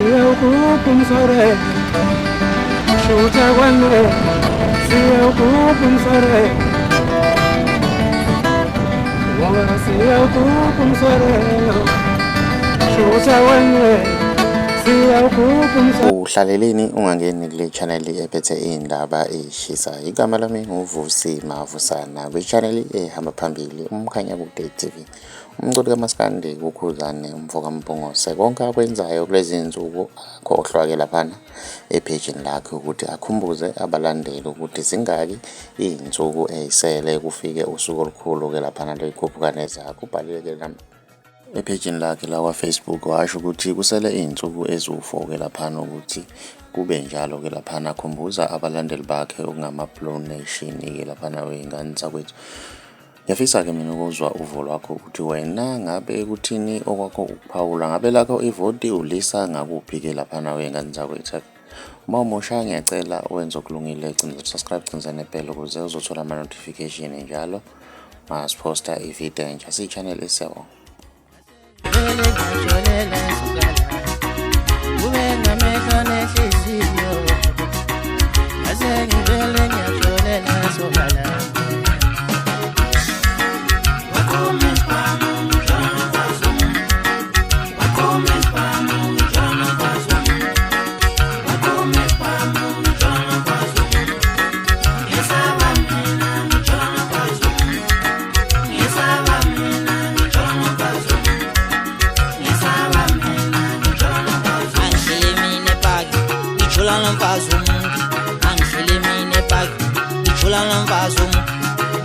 siya kupun sore Shuta wanwe siya kupun sore Wala siya kupun sore Shuta wanwe siya kupun sore Uhlaleleni ungangeni kule channel ephethe indaba eshisa. Igama lami nguVusi Mavusana kwi-channel ehamba phambili umkhanya kude TV. Umculi kaMaskandi kukhuzane umfoka Mpungose konke akwenzayo kulezi insuku akhohlwa ke laphana ephejini lakhe ukuthi akhumbuze abalandeli ukuthi singaki izinsuku ezisele kufike usuku olukhulu ke laphana lezikhuphukane zakhe. Ubhaleke ephejini lakhe la Facebook washo ukuthi kusele izinsuku eziwu4 ke laphana ukuthi kube njalo ke laphana akhumbuza abalandeli bakhe okungama-Blue Nation ke laphana weyingane zakwethu. Ngiyafisa ke mina ukuzwa uvo lwakho ukuthi wena ngabe kuthini okwakho ukuphawula, ngabe lakho ivoti ulisa ngakuphi ke laphana weyingane zakwethu. Uma umusha ngiyacela wenze okulungile, gcina subscribe, gcina nebell ukuze uzothola ama notification njalo masiphosta ivideo entsha si-channel esiyabo.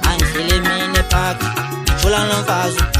Angile mine pak, chula non fazo.